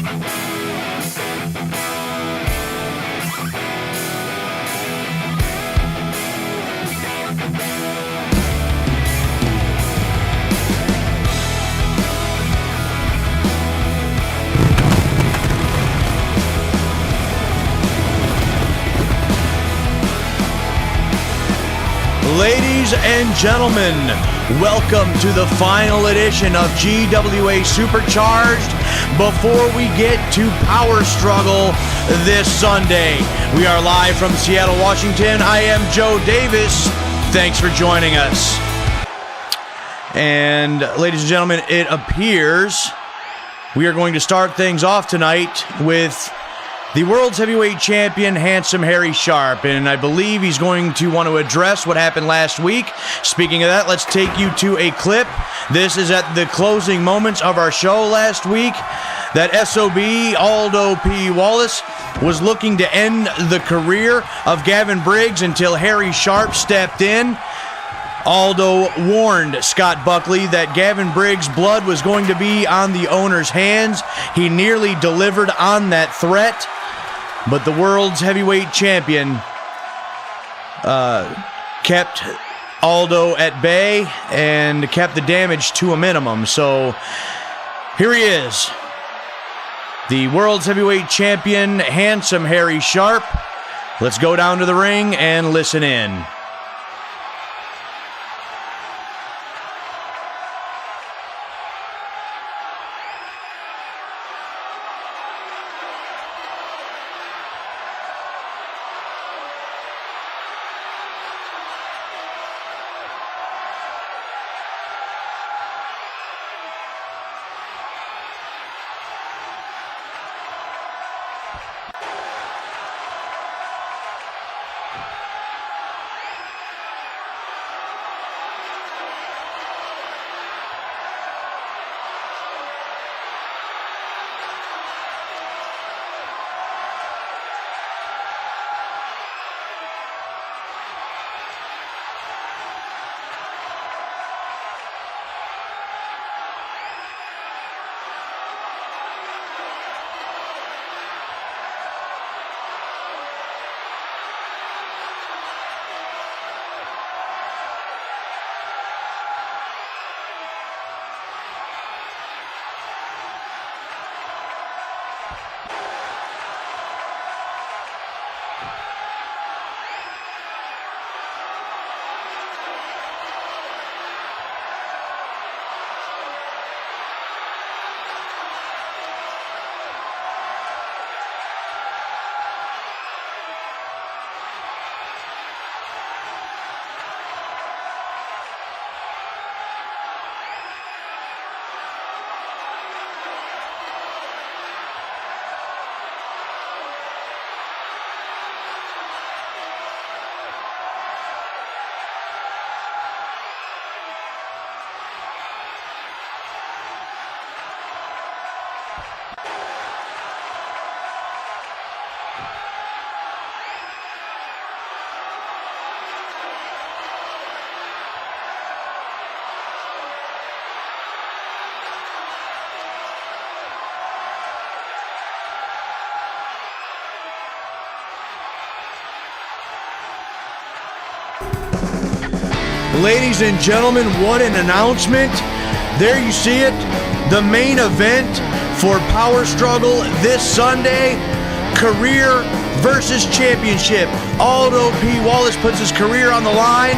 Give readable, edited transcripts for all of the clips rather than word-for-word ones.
Ladies and gentlemen, welcome to the final edition of GWA Supercharged. Before we get to Power Struggle this Sunday, we are live from Seattle, Washington. I am Joe Davis. Thanks for joining us. And ladies and gentlemen, it appears we are going to start things off tonight with the world's heavyweight champion, Handsome Harry Sharpe, and I believe he's going to want to address what happened last week. Speaking of that, let's take you to a clip. This is at the closing moments of our show last week. That SOB, Aldo P. Wallace, was looking to end the career of Gavin Briggs until Harry Sharpe stepped in. Aldo warned Scott Buckley that Gavin Briggs' blood was going to be on the owner's hands. He nearly delivered on that threat. But the world's heavyweight champion kept Aldo at bay and kept the damage to a minimum. So here he is, the world's heavyweight champion, Handsome Harry Sharpe. Let's go down to the ring and listen in. Ladies and gentlemen, what an announcement. There you see it, the main event for Power Struggle this Sunday, career versus championship. Aldo P. Wallace puts his career on the line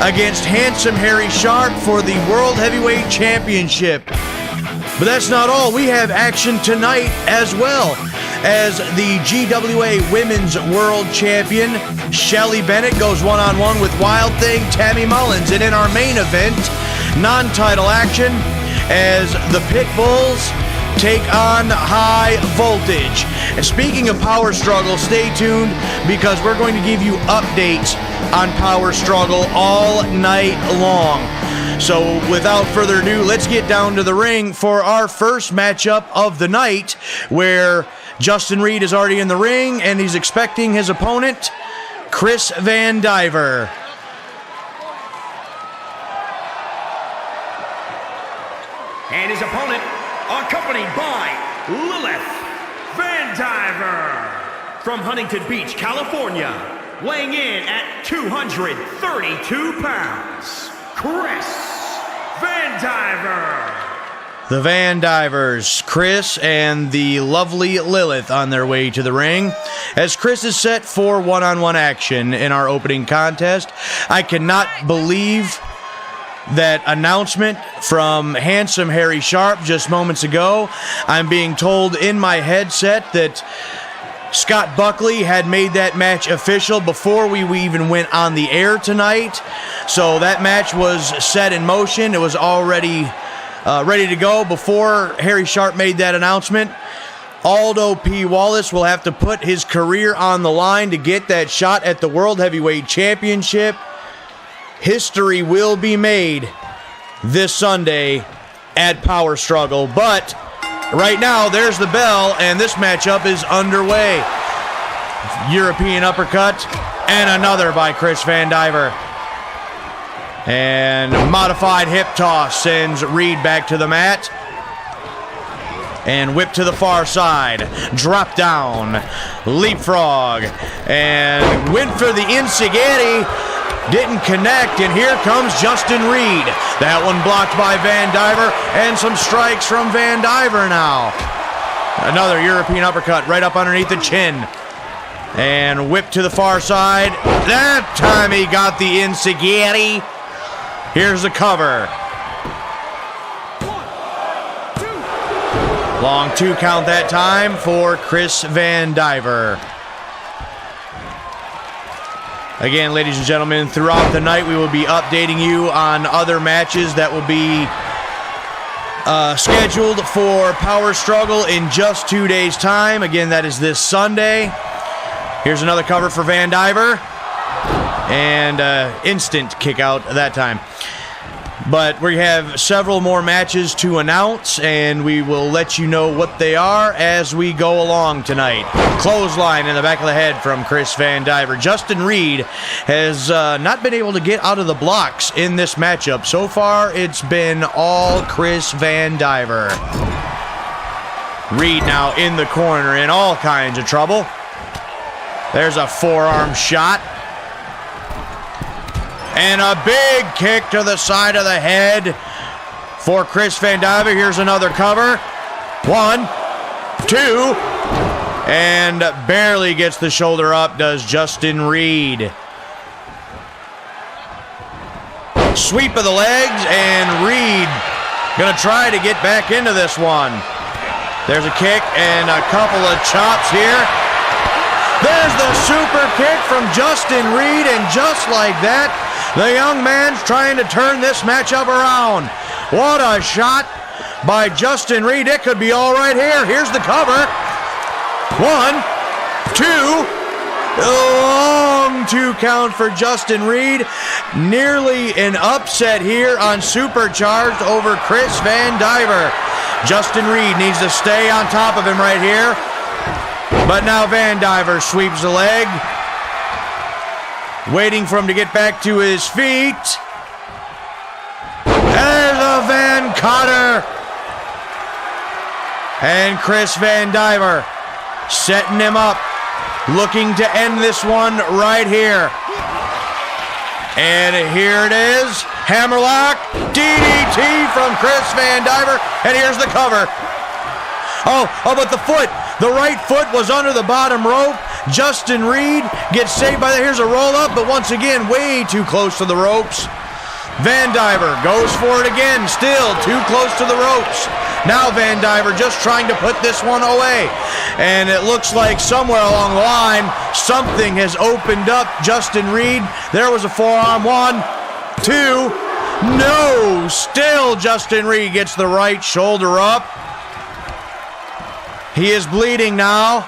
against Handsome Harry Sharpe for the World Heavyweight Championship. But that's not all. We have action tonight as well, as the GWA Women's World Champion, Shelly Bennett, goes one-on-one with Wild Thing Tammy Mullins. And in our main event, non-title action, as the Pitbulls take on High Voltage. And speaking of Power Struggle, stay tuned, because we're going to give you updates on Power Struggle all night long. So without further ado, let's get down to the ring for our first matchup of the night, where Justin Reed is already in the ring and he's expecting his opponent, Chris Vandiver. And his opponent, accompanied by Lilith Vandiver. From Huntington Beach, California, weighing in at 232 pounds, Chris Vandiver. The Vandivers, Chris and the lovely Lilith, on their way to the ring. As Chris is set for one-on-one action in our opening contest, I cannot believe that announcement from handsome Harry Sharpe just moments ago. I'm being told in my headset that Scott Buckley had made that match official before we even went on the air tonight. So that match was set in motion. It was already ready to go before Harry Sharpe made that announcement. Aldo P. Wallace will have to put his career on the line to get that shot at the World Heavyweight Championship. History will be made this Sunday at Power Struggle. But right now, there's the bell, and this matchup is underway. European uppercut, and another by Chris Vandiver. And modified hip toss sends Reed back to the mat. And whip to the far side. Drop down. Leapfrog. And went for the Insigeti. Didn't connect, and here comes Justin Reed. That one blocked by Vandiver, and some strikes from Vandiver now. Another European uppercut right up underneath the chin. And whip to the far side. That time he got the Insigeti. Here's the cover. 1, 2. Long 2 count that time for Chris Vandiver. Again, ladies and gentlemen, throughout the night we will be updating you on other matches that will be scheduled for Power Struggle in just 2 days' time. Again, that is this Sunday. Here's another cover for Vandiver. And instant kick out that time. But we have several more matches to announce, and we will let you know what they are as we go along tonight. Clothesline in the back of the head from Chris Vandiver. Justin Reed has not been able to get out of the blocks in this matchup. So far, it's been all Chris Vandiver. Reed now in the corner in all kinds of trouble. There's a forearm shot. And a big kick to the side of the head for Chris Vandiver. Here's another cover. 1, 2. And barely gets the shoulder up, does Justin Reed. Sweep of the legs, and Reed gonna try to get back into this one. There's a kick and a couple of chops here. There's the super kick from Justin Reed, and just like that, the young man's trying to turn this matchup around. What a shot by Justin Reed. It could be all right here. Here's the cover. 1, 2. Long 2 count for Justin Reed. Nearly an upset here on Supercharged over Chris Vandiver. Justin Reed needs to stay on top of him right here. But now Vandiver sweeps the leg. Waiting for him to get back to his feet. There's a Van Cotter. And Chris Vandiver setting him up. Looking to end this one right here. And here it is. Hammerlock. DDT from Chris Vandiver. And here's the cover. Oh, but the foot. The right foot was under the bottom rope. Justin Reed gets saved by that. Here's a roll-up, but once again, way too close to the ropes. Vandiver goes for it again, still too close to the ropes. Now Vandiver just trying to put this one away. And it looks like somewhere along the line, something has opened up Justin Reed. There was a forearm. 1, 2. No! Still Justin Reed gets the right shoulder up. He is bleeding now.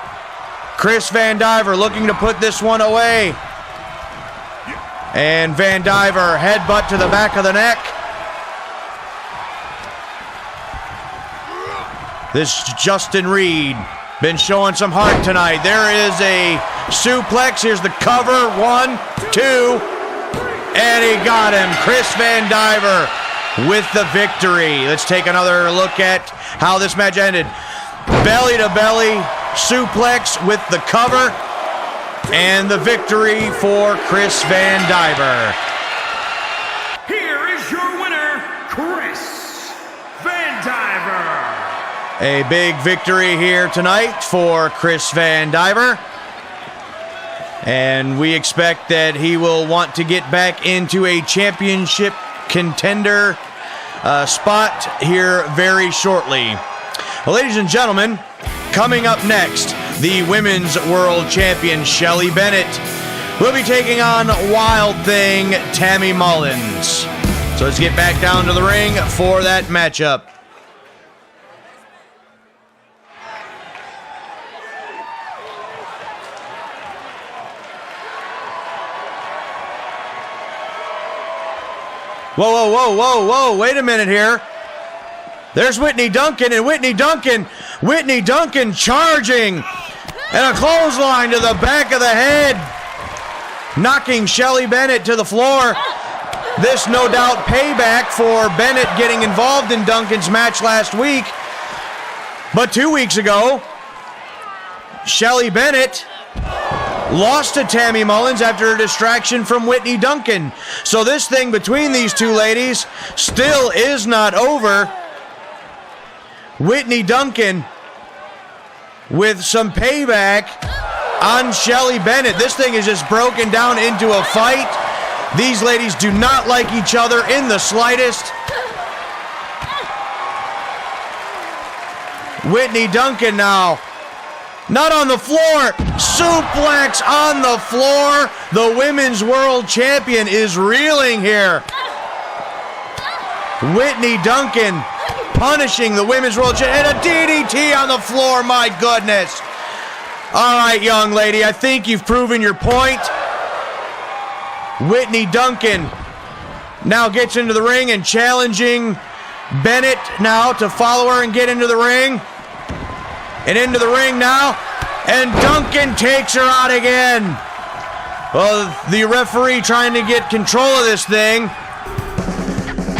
Chris Vandiver looking to put this one away. And Vandiver headbutt to the back of the neck. This Justin Reed been showing some heart tonight. There is a suplex. Here's the cover. 1, 2. And he got him. Chris Vandiver with the victory. Let's take another look at how this match ended. belly-to-belly suplex with the cover, and the victory for Chris Vandiver. Here is your winner, Chris Vandiver. A big victory here tonight for Chris Vandiver. And we expect that he will want to get back into a championship contender spot here very shortly. Well, ladies and gentlemen, coming up next, the Women's World Champion Shelly Bennett will be taking on Wild Thing Tammy Mullins. So let's get back down to the ring for that matchup. Whoa, whoa, whoa, whoa, whoa, wait a minute here. There's Whitney Duncan, and Whitney Duncan charging, and a clothesline to the back of the head, knocking Shelly Bennett to the floor. This no doubt payback for Bennett getting involved in Duncan's match last week. But 2 weeks ago, Shelly Bennett lost to Tammy Mullins after a distraction from Whitney Duncan. So this thing between these two ladies still is not over. Whitney Duncan with some payback on Shelly Bennett. This thing is just broken down into a fight. These ladies do not like each other in the slightest. Whitney Duncan now, not on the floor, suplex on the floor. The Women's World Champion is reeling here. Whitney Duncan punishing the Women's World Champion, and a DDT on the floor, my goodness. All right, young lady, I think you've proven your point. Whitney Duncan now gets into the ring and challenging Bennett now to follow her and get into the ring. And into the ring now, and Duncan takes her out again. Well, the referee trying to get control of this thing.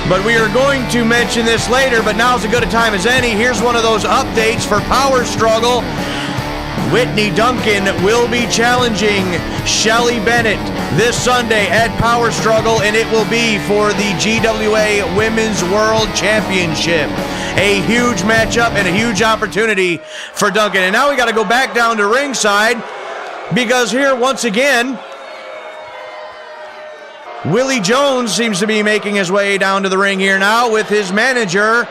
But we are going to mention this later, but now's as good a time as any. Here's one of those updates for Power Struggle. Whitney Duncan will be challenging Shelly Bennett this Sunday at Power Struggle, and it will be for the GWA Women's World Championship. A huge matchup and a huge opportunity for Duncan. And now we got to go back down to ringside, because here once again, Willie Jones seems to be making his way down to the ring here now with his manager,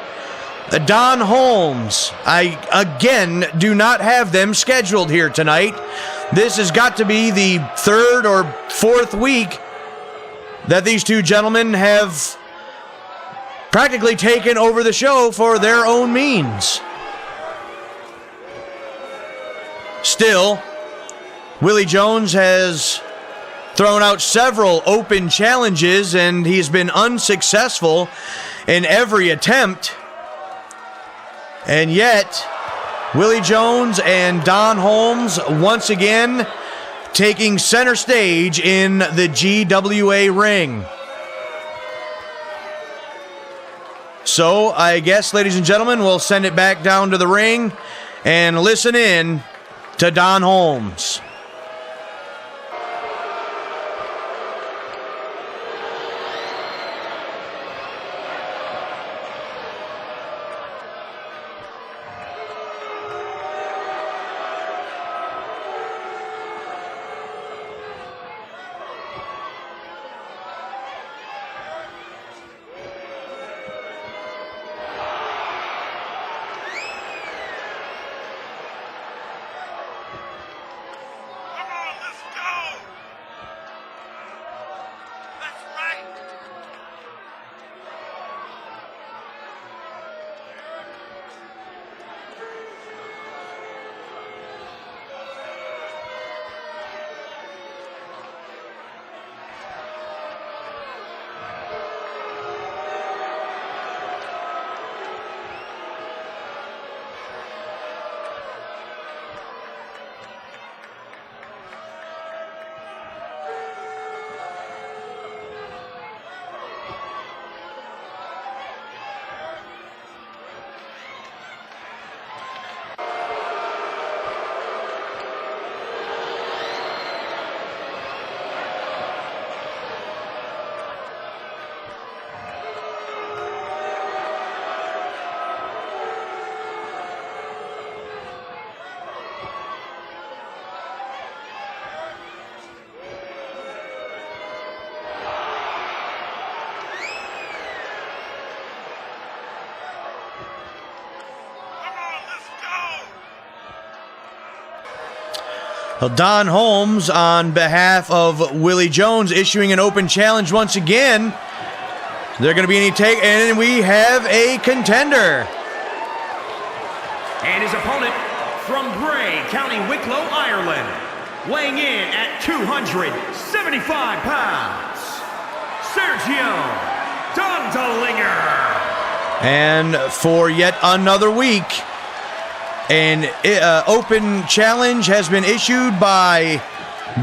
Don Holmes. I, again, do not have them scheduled here tonight. This has got to be the third or fourth week that these two gentlemen have practically taken over the show for their own means. Still, Willie Jones has thrown out several open challenges, and he's been unsuccessful in every attempt. And yet, Willie Jones and Don Holmes once again taking center stage in the GWA ring. So, I guess, ladies and gentlemen, we'll send it back down to the ring and listen in to Don Holmes. Well, Don Holmes, on behalf of Willie Jones, issuing an open challenge once again. There going to be any take, and we have a contender. And his opponent from Bray, County Wicklow, Ireland, weighing in at 275 pounds, Sergio Dondelinger. And for yet another week, an open challenge has been issued by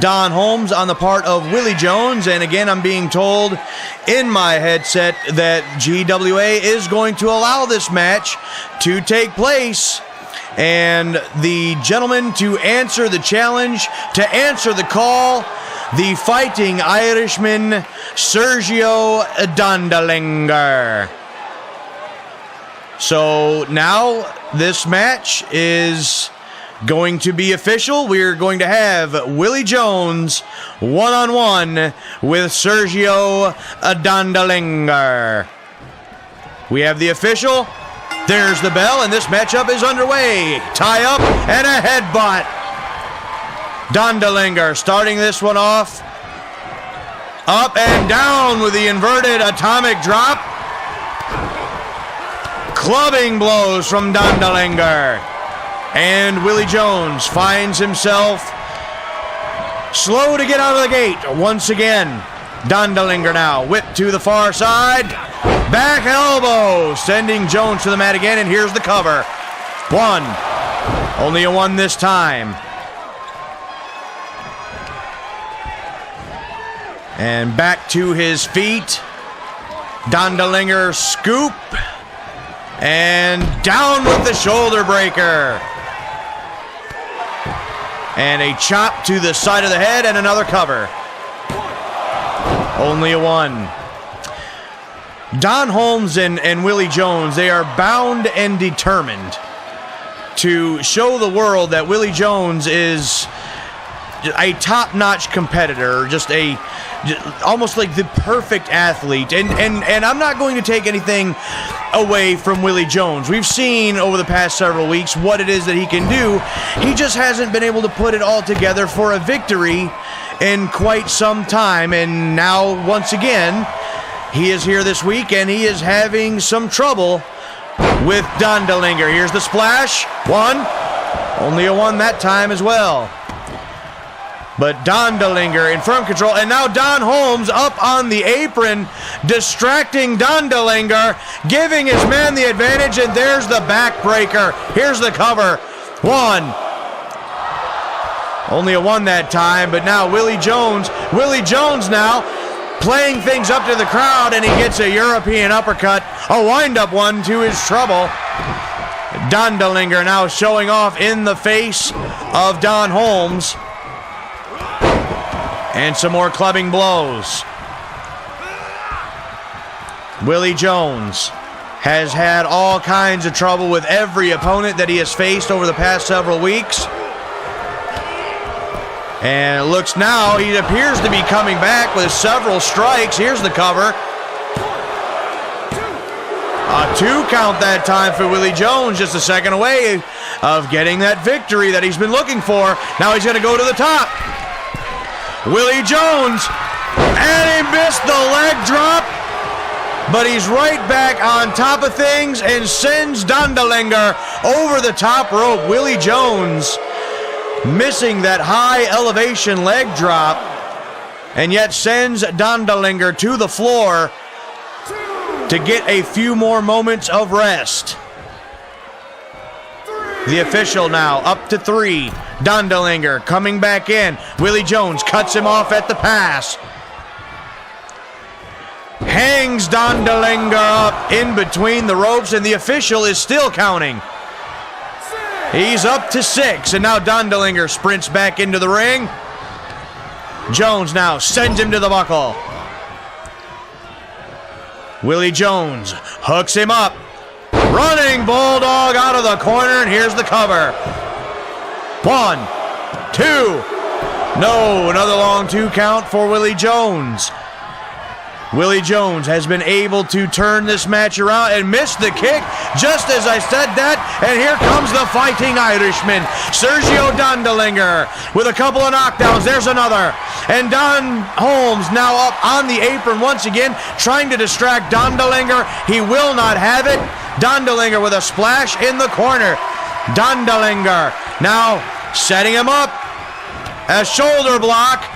Don Holmes on the part of Willie Jones. And again, I'm being told in my headset that GWA is going to allow this match to take place. And the gentleman to answer the challenge, to answer the call, the Fighting Irishman, Sergio Dondelinger. So now this match is going to be official. We're going to have Willie Jones one-on-one with Sergio Dondelinger. We have the official. There's the bell, and this matchup is underway. Tie up and a headbutt. Dondelinger starting this one off. Up and down with the inverted atomic drop. Clubbing blows from Dondelinger. And Willie Jones finds himself slow to get out of the gate once again. Dondelinger now whipped to the far side. Back elbow, sending Jones to the mat again, and here's the cover. One. Only a one this time. And back to his feet. Dondelinger scoop. And down with the shoulder breaker. And a chop to the side of the head and another cover. Only a one. Don Holmes and Willie Jones, they are bound and determined to show the world that Willie Jones is a top-notch competitor, almost like the perfect athlete. And I'm not going to take anything away from Willie Jones. We've seen over the past several weeks what it is that he can do. He just hasn't been able to put it all together for a victory in quite some time. And now, once again, he is here this week, and he is having some trouble with Dondelinger. Here's the splash. One. Only a one that time as well. But Dondelinger in firm control, and now Don Holmes up on the apron, distracting Dondelinger, giving his man the advantage, and there's the backbreaker. Here's the cover. One. Only a one that time, but now Willie Jones now playing things up to the crowd, and he gets a European uppercut, a wind-up one to his trouble. Dondelinger now showing off in the face of Don Holmes. And some more clubbing blows. Willie Jones has had all kinds of trouble with every opponent that he has faced over the past several weeks. And it looks now, he appears to be coming back with several strikes. Here's the cover. A 2 count that time for Willie Jones, just a second away of getting that victory that he's been looking for. Now he's going to go to the top. Willie Jones, and he missed the leg drop, but he's right back on top of things and sends Dondelinger over the top rope. Willie Jones missing that high elevation leg drop, and yet sends Dondelinger to the floor to get a few more moments of rest. The official now up to 3. Dondelinger coming back in. Willie Jones cuts him off at the pass. Hangs Dondelinger up in between the ropes, and the official is still counting. He's up to 6, and now Dondelinger sprints back into the ring. Jones now sends him to the buckle. Willie Jones hooks him up. Running Bulldog out of the corner, and here's the cover. 1, 2. No, another long 2 count for Willie Jones. Willie Jones has been able to turn this match around and missed the kick just as I said that. And here comes the Fighting Irishman, Sergio Dondelinger, with a couple of knockdowns. There's another. And Don Holmes now up on the apron once again, trying to distract Dondelinger. He will not have it. Dondelinger with a splash in the corner. Dondelinger now setting him up. A shoulder block.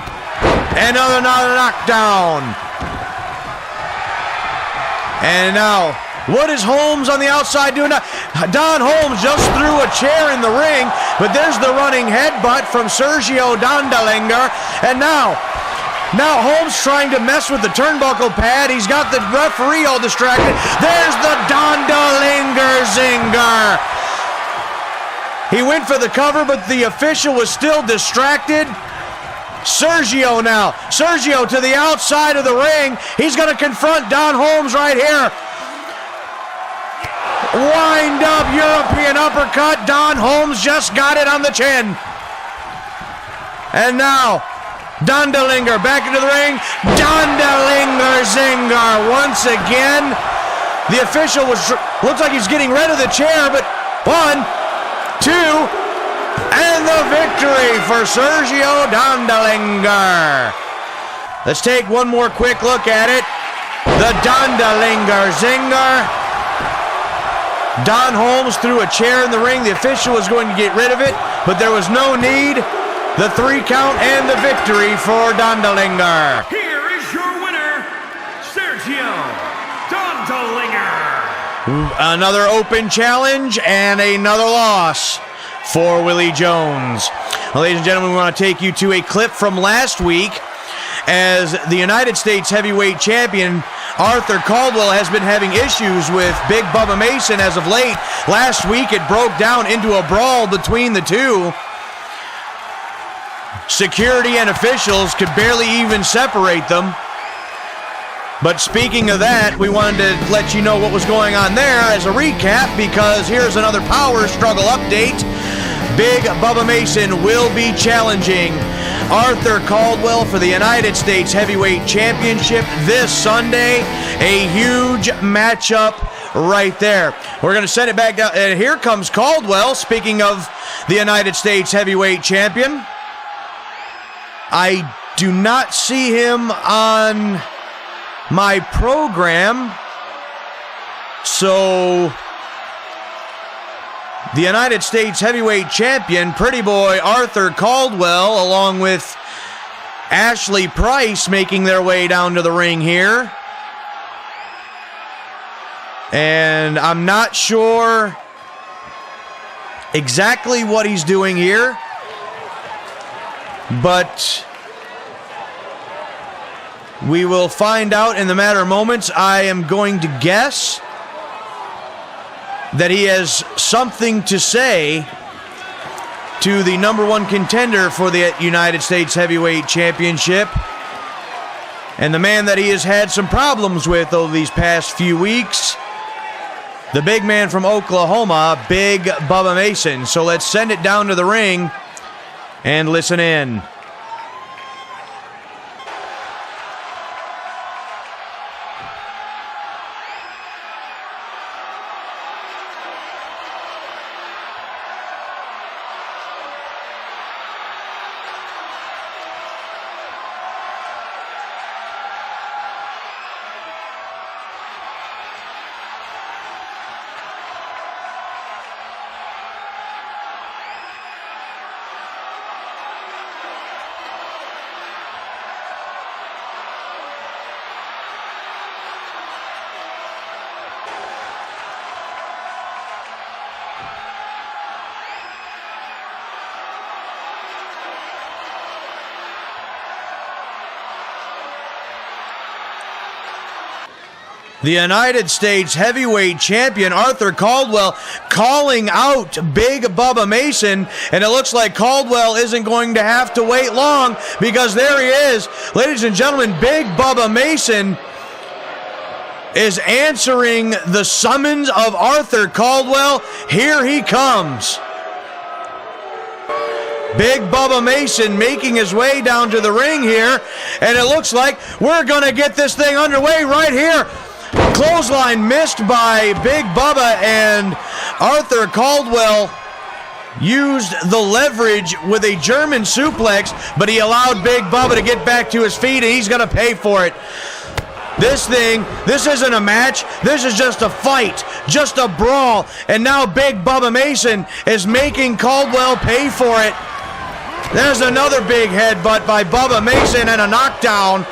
Another knockdown. And now, what is Holmes on the outside doing now? Don Holmes just threw a chair in the ring, but there's the running headbutt from Sergio Dondelinger. And now Holmes trying to mess with the turnbuckle pad. He's got the referee all distracted. There's the Dondelinger zinger. He went for the cover, but the official was still distracted. Sergio now. Sergio to the outside of the ring. He's going to confront Don Holmes right here. Wind up European uppercut. Don Holmes just got it on the chin. And now, Dondelinger back into the ring. Dondelinger zinger once again. The official looks like he's getting rid of the chair, but 1, 2, and the victory for Sergio Dondelinger. Let's take one more quick look at it. The Dondelinger zinger. Don Holmes threw a chair in the ring. The official was going to get rid of it, but there was no need. The 3 count and the victory for Dondelinger. Here is your winner, Sergio Dondelinger. Another open challenge and another loss for Willie Jones. Well, ladies and gentlemen, we want to take you to a clip from last week as the United States Heavyweight Champion Arthur Caldwell has been having issues with Big Bubba Mason as of late. Last week it broke down into a brawl between the two. Security and officials could barely even separate them. But speaking of that, we wanted to let you know what was going on there as a recap, because here's another power struggle update. Big Bubba Mason will be challenging Arthur Caldwell for the United States Heavyweight Championship this Sunday. A huge matchup right there. We're going to send it back down. And here comes Caldwell, speaking of the United States Heavyweight Champion. I do not see him on my program. So the United States Heavyweight Champion, Pretty Boy Arthur Caldwell, along with Ashley Price, making their way down to the ring here. And I'm not sure exactly what he's doing here, but we will find out in the matter of moments. I am going to guess that he has something to say to the #1 contender for the United States Heavyweight Championship, and the man that he has had some problems with over these past few weeks, the big man from Oklahoma, Big Bubba Mason. So let's send it down to the ring and listen in. The United States Heavyweight Champion Arthur Caldwell calling out Big Bubba Mason, and it looks like Caldwell isn't going to have to wait long, because there he is. Ladies and gentlemen, Big Bubba Mason is answering the summons of Arthur Caldwell. Here he comes. Big Bubba Mason making his way down to the ring here, and it looks like we're going to get this thing underway right here. Clothesline missed by Big Bubba, and Arthur Caldwell used the leverage with a German suplex, but he allowed Big Bubba to get back to his feet, and he's going to pay for it. This isn't a match. This is just a fight, just a brawl, and now Big Bubba Mason is making Caldwell pay for it. There's another big headbutt by Bubba Mason and a knockdown.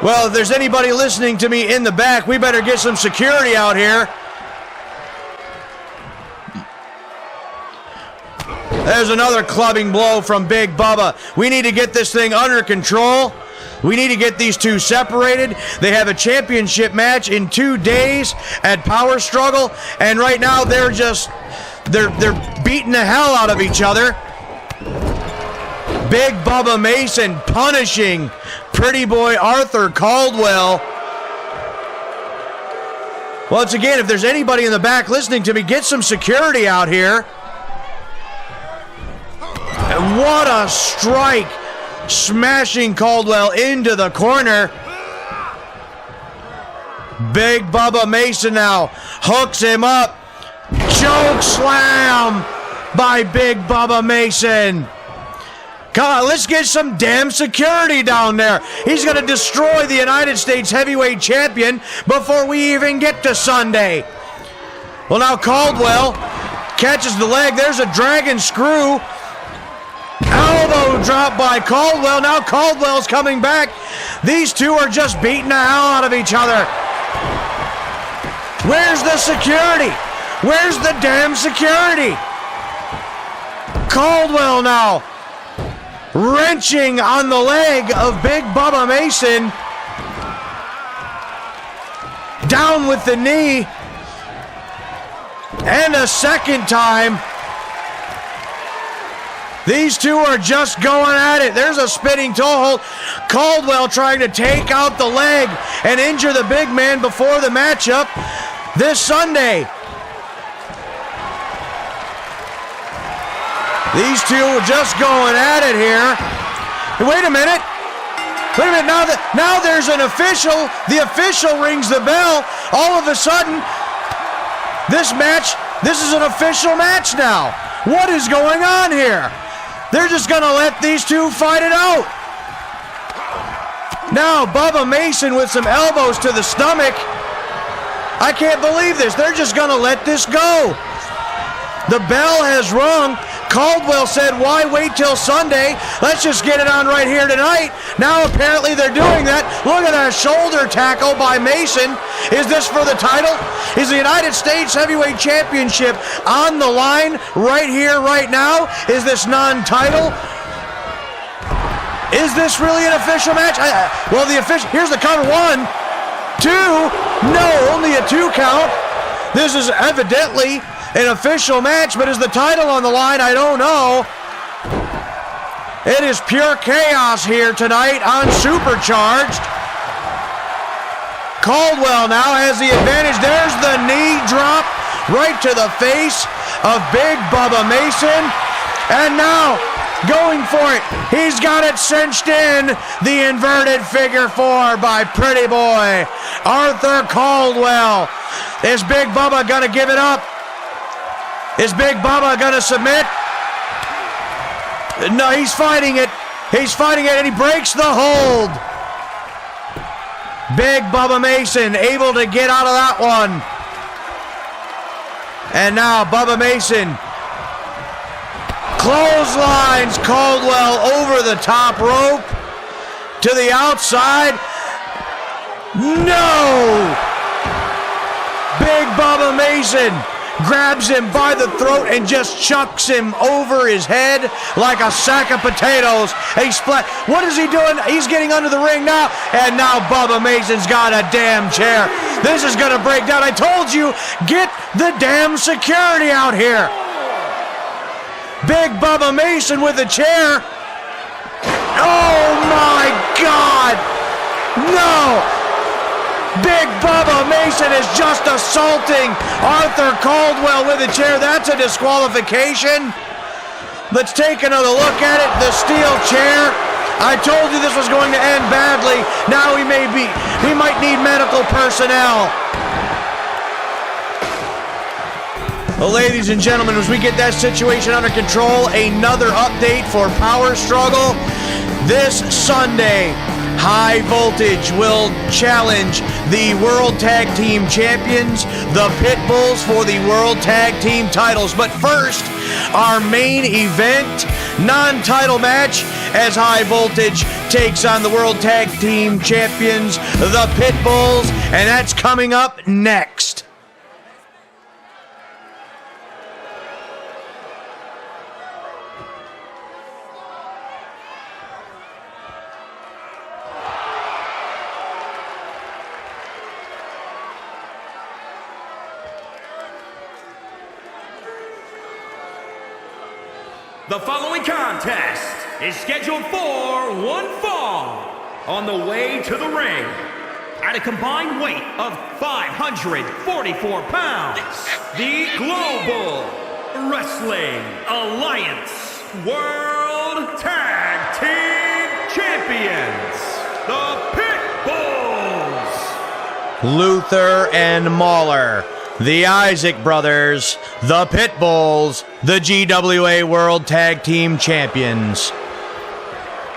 Well, if there's anybody listening to me in the back, we better get some security out here. There's another clubbing blow from Big Bubba. We need to get this thing under control. We need to get these two separated. They have a championship match in 2 days at Power Struggle, and right now they're beating the hell out of each other. Big Bubba Mason punishing pretty boy Arthur Caldwell. Once again, if there's anybody in the back listening to me, get some security out here. And what a strike, smashing Caldwell into the corner. Big Bubba Mason now hooks him up. Choke slam by Big Bubba Mason. Come on, let's get some damn security down there. He's going to destroy the United States Heavyweight Champion before we even get to Sunday. Well, now Caldwell catches the leg. There's a dragon screw. Elbow drop by Caldwell. Now Caldwell's coming back. These two are just beating the hell out of each other. Where's the security? Where's the damn security? Caldwell now wrenching on the leg of Big Bubba Mason. Down with the knee. And a second time. These two are just going at it. There's a spinning toe hold. Caldwell trying to take out the leg and injure the big man before the matchup this Sunday. These two are just going at it here. Wait a minute. Now there's an official. The official rings the bell. All of a sudden, this is an official match now. What is going on here? They're just going to let these two fight it out. Now, Bubba Mason with some elbows to the stomach. I can't believe this. They're just going to let this go. The bell has rung. Caldwell said, why wait till Sunday? Let's just get it on right here tonight. Now apparently they're doing that. Look at that shoulder tackle by Mason. Is this for the title? Is the United States Heavyweight Championship on the line right here, right now? Is this non-title? Is this really an official match? Here's the count. 1, 2. No, only a 2 count. This is evidently an official match, but is the title on the line? I don't know. It is pure chaos here tonight on Supercharged. Caldwell now has the advantage. There's the knee drop right to the face of Big Bubba Mason. And now, going for it, he's got it cinched in. The inverted figure 4 by pretty boy Arthur Caldwell. Is Big Bubba gonna give it up? Is Big Bubba gonna submit? No, he's fighting it. He's fighting it, and he breaks the hold. Big Bubba Mason able to get out of that one. And now Bubba Mason clotheslines Caldwell over the top rope to the outside. No! Big Bubba Mason grabs him by the throat and just chucks him over his head like a sack of potatoes. What is he doing? He's getting under the ring now, and now Bubba Mason's got a damn chair. This is gonna break down. I told you, get the damn security out here. Big Bubba Mason with a chair. Oh my God! No! Big Bubba Mason is just assaulting Arthur Caldwell with a chair. That's a disqualification. Let's take another look at it. The steel chair. I told you this was going to end badly. Now we might need medical personnel. Well, ladies and gentlemen, as we get that situation under control, another update for Power Struggle. This Sunday, High Voltage will challenge the World Tag Team Champions, the Pitbulls, for the World Tag Team titles. But first, our main event, non-title match, as High Voltage takes on the World Tag Team Champions, the Pitbulls, and that's coming up next. The following contest is scheduled for one fall. On the way to the ring, at a combined weight of 544 pounds, the Global Wrestling Alliance World Tag Team Champions, the Pitbulls. Luther and Mahler, the Isaac brothers, the Pitbulls, the GWA World Tag Team Champions.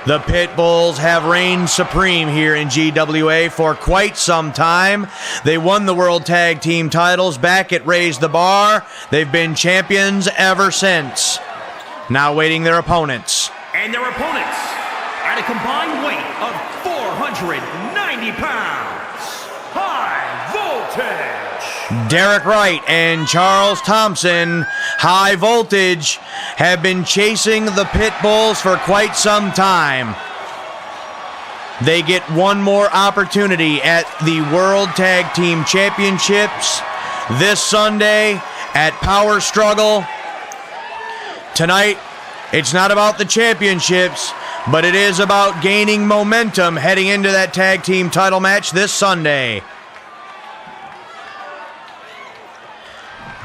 The Pitbulls have reigned supreme here in GWA for quite some time. They won the World Tag Team titles back at Raise the Bar. They've been champions ever since. Now waiting their opponents. And their opponents, at a combined weight of 490 pounds, High Voltage. Derek Wright and Charles Thompson, High Voltage, have been chasing the Pitbulls for quite some time. They get one more opportunity at the World Tag Team Championships this Sunday at Power Struggle. Tonight, it's not about the championships, but it is about gaining momentum heading into that tag team title match this Sunday.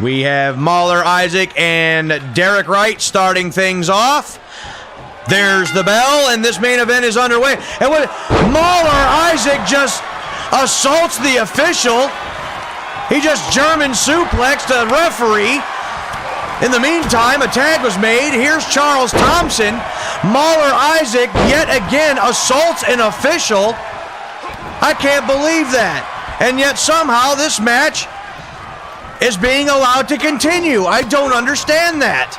We have Mahler, Isaac, and Derek Wright starting things off. There's the bell, and this main event is underway. And Mahler, Isaac just assaults the official. He just German suplexed the referee. In the meantime, a tag was made. Here's Charles Thompson. Mahler, Isaac yet again assaults an official. I can't believe that. And yet somehow this match is being allowed to continue. I don't understand that.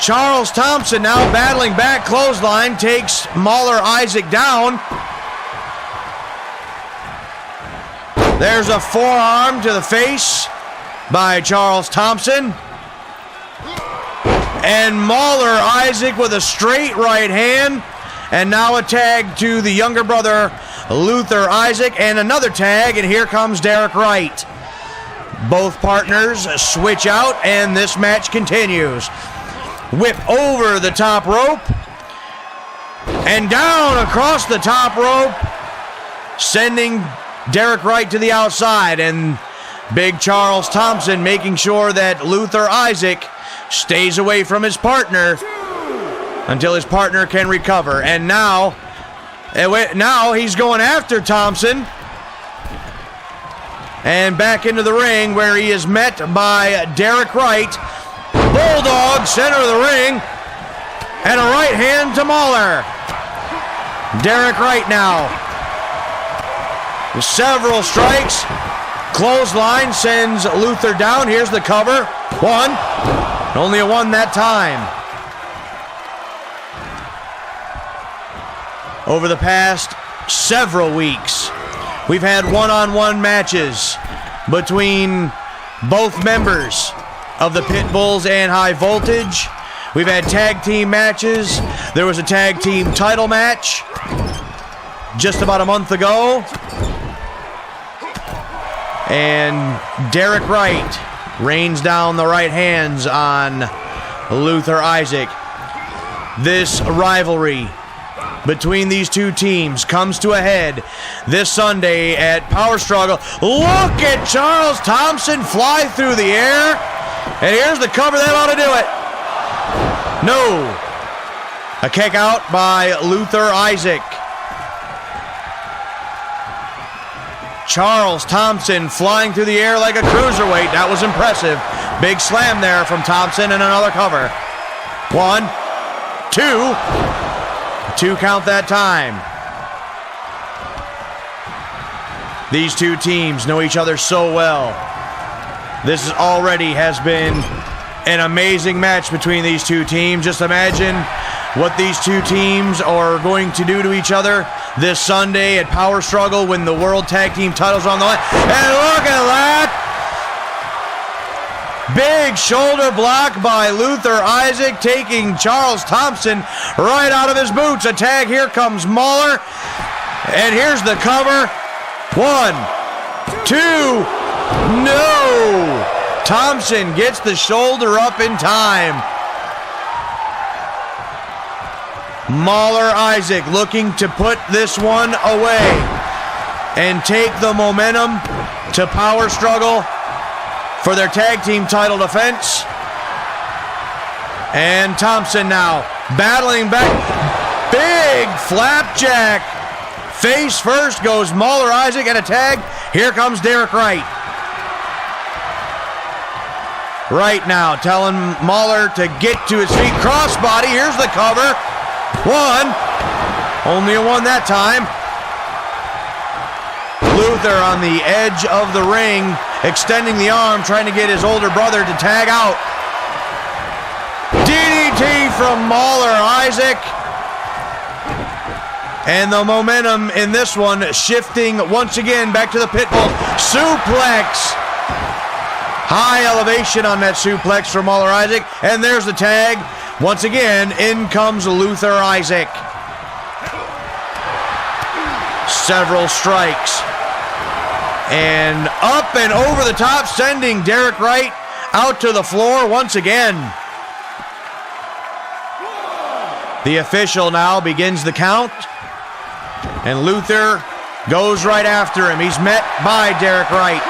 Charles Thompson now battling back, clothesline, takes Mahler Isaac down. There's a forearm to the face by Charles Thompson. And Mahler Isaac with a straight right hand. And now a tag to the younger brother, Luther Isaac, and another tag, and here comes Derek Wright. Both partners switch out, and this match continues. Whip over the top rope, and down across the top rope, sending Derek Wright to the outside, and Big Charles Thompson making sure that Luther Isaac stays away from his partner until his partner can recover. And now he's going after Thompson. And back into the ring where he is met by Derek Wright. Bulldog, center of the ring. And a right hand to Mahler. Derek Wright now. With several strikes. Clothesline sends Luther down. Here's the cover. One. Only a one that time. Over the past several weeks, we've had one-on-one matches between both members of the Pitbulls and High Voltage. We've had tag team matches. There was a tag team title match just about a month ago. And Derek Wright rains down the right hands on Luther Isaac. This rivalry between these two teams comes to a head this Sunday at Power Struggle. Look at Charles Thompson fly through the air. And here's the cover. That ought to do it. No. A kick out by Luther Isaac. Charles Thompson flying through the air like a cruiserweight. That was impressive. Big slam there from Thompson and another cover. 1, 2. 2 count that time. These two teams know each other so well. This already has been an amazing match between these two teams. Just imagine what these two teams are going to do to each other this Sunday at Power Struggle when the World Tag Team titles are on the line. And look at that! Big shoulder block by Luther Isaac, taking Charles Thompson right out of his boots. A tag, here comes Mauler. And here's the cover. 1, 2, no! Thompson gets the shoulder up in time. Mauler Isaac looking to put this one away and take the momentum to Power Struggle for their tag team title defense. And Thompson now battling back. Big flapjack. Face first goes Mauler Isaac and a tag. Here comes Derek Wright. Right now telling Mauler to get to his feet. Crossbody. Here's the cover. 1. Only a 1 that time. Luther on the edge of the ring, extending the arm, trying to get his older brother to tag out. DDT from Mauler Isaac. And the momentum in this one shifting once again back to the Pitbull. Suplex. High elevation on that suplex from Mauler Isaac. And there's the tag. Once again, in comes Luther Isaac. Several strikes. And up and over the top, sending Derek Wright out to the floor once again. The official now begins the count. And Luther goes right after him. He's met by Derek Wright.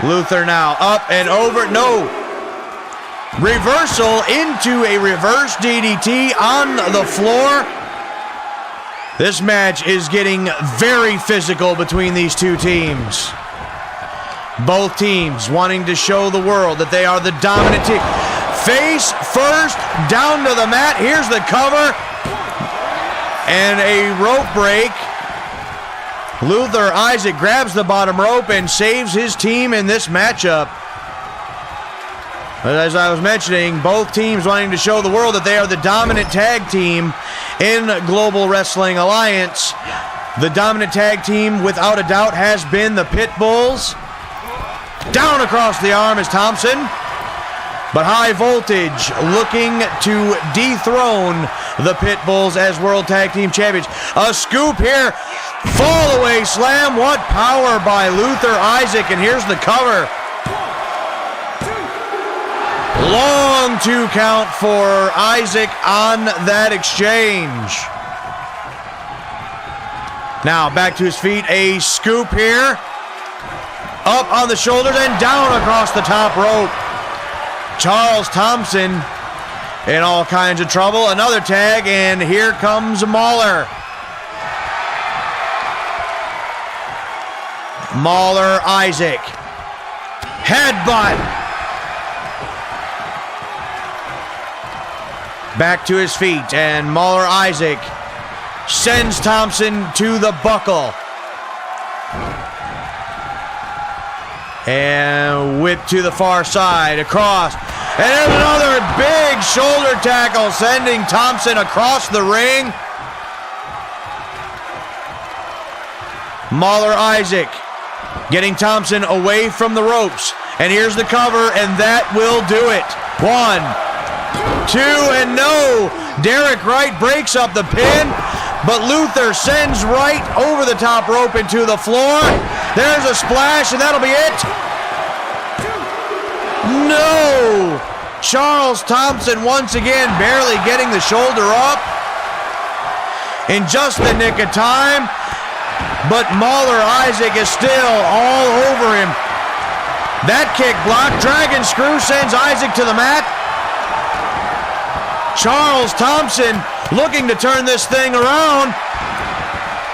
Luther now up and over. No. Reversal into a reverse DDT on the floor. This match is getting very physical between these two teams. Both teams wanting to show the world that they are the dominant team. Face first, down to the mat. Here's the cover. And a rope break. Luther Isaac grabs the bottom rope and saves his team in this matchup. As I was mentioning, both teams wanting to show the world that they are the dominant tag team in Global Wrestling Alliance. The dominant tag team, without a doubt, has been the Pitbulls. Down across the arm is Thompson. But High Voltage looking to dethrone the Pitbulls as World Tag Team Champions. A scoop here. Fall away slam. What power by Luther Isaac. And here's the cover. Long 2 count for Isaac on that exchange. Now back to his feet. A scoop here. Up on the shoulders and down across the top rope. Charles Thompson in all kinds of trouble. Another tag, and here comes Mauler. Mauler Isaac. Headbutt. Back to his feet, and Mauler Isaac sends Thompson to the buckle. And whip to the far side, across. And there's another big shoulder tackle, sending Thompson across the ring. Mauler Isaac getting Thompson away from the ropes. And here's the cover, and that will do it. 1, 2, and no. Derek Wright breaks up the pin, but Luther sends Wright over the top rope into the floor. There's a splash, and that'll be it. No! Charles Thompson once again barely getting the shoulder up in just the nick of time. but Mauler Isaac is still all over him. That kick blocked. Dragon screw sends Isaac to the mat. Charles Thompson looking to turn this thing around.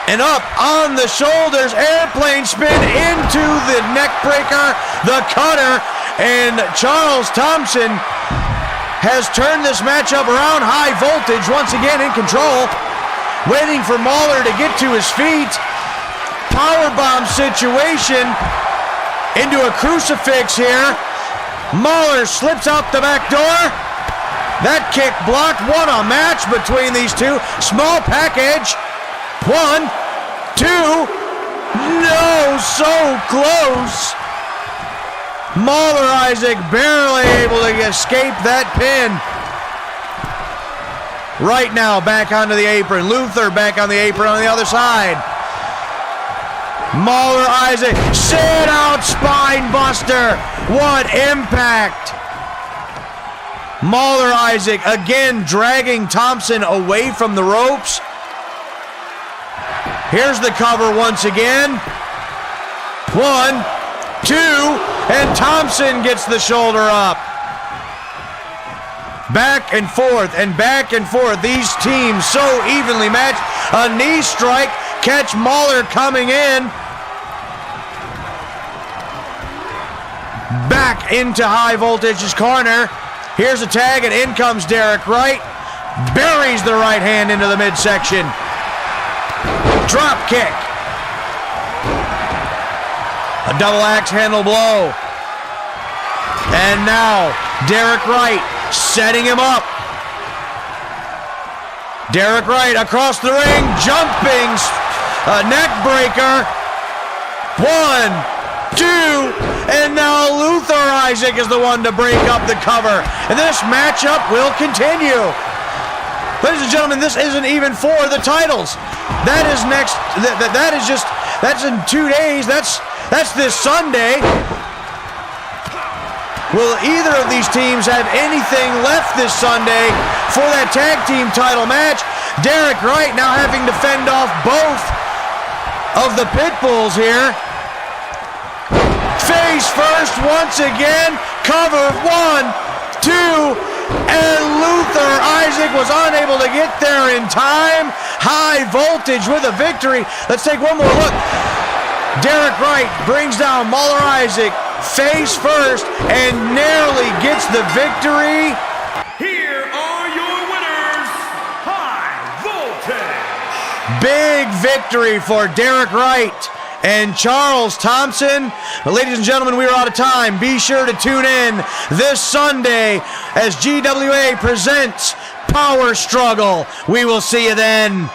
And up on the shoulders, airplane spin into the neck breaker, the cutter, and Charles Thompson has turned this matchup around. High Voltage once again in control, waiting for Mauler to get to his feet. Powerbomb situation into a crucifix here. Mauler slips out the back door. That kick blocked. What a match between these two. Small package. 1, 2. No, so close. Mauler Isaac barely able to escape that pin. Right now, back onto the apron. Luther back on the apron on the other side. Mauler Isaac, sit out spine buster. What impact. Mauler Isaac again dragging Thompson away from the ropes. Here's the cover once again. 1, 2, and Thompson gets the shoulder up. Back and forth and back and forth. These teams so evenly matched. A knee strike. Catch Mauler coming in. Back into High Voltage's corner. Here's a tag and in comes Derek Wright. Buries the right hand into the midsection. Drop kick. A double axe handle blow. And now Derek Wright setting him up. Derek Wright across the ring, jumping neck breaker. 1, 2, and now Luther Isaac is the one to break up the cover. And this matchup will continue. Ladies and gentlemen, this isn't even for the titles. That is next. That's in 2 days. That's this Sunday. Will either of these teams have anything left this Sunday for that tag team title match? Derek Wright now having to fend off both of the Pitbulls here. Face first once again. Cover 1, 2, and Luther Isaac was unable to get there in time. High Voltage with a victory. Let's take one more look. Derek Wright brings down Mauler Isaac face first and narrowly gets the victory. Here are your winners, High Voltage. Big victory for Derek Wright and Charles Thompson. Ladies and gentlemen, we are out of time. Be sure to tune in this Sunday as GWA presents Power Struggle. We will see you then.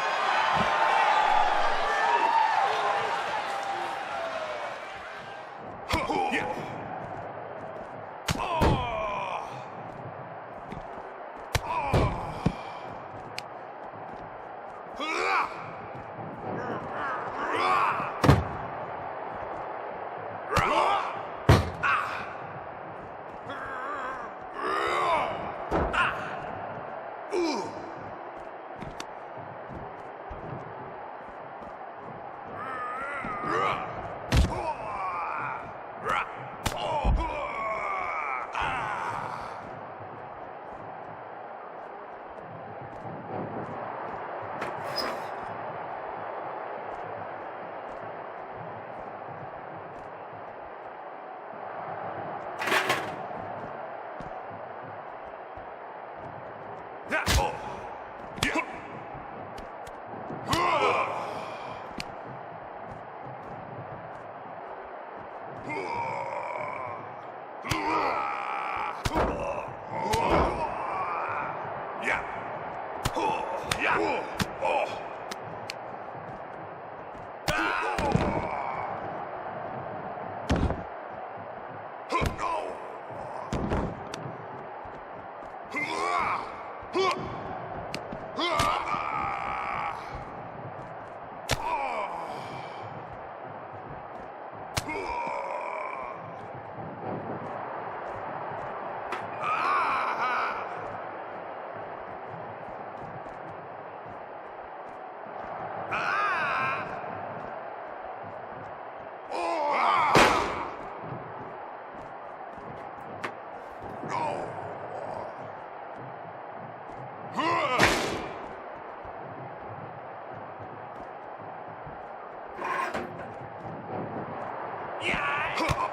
fight!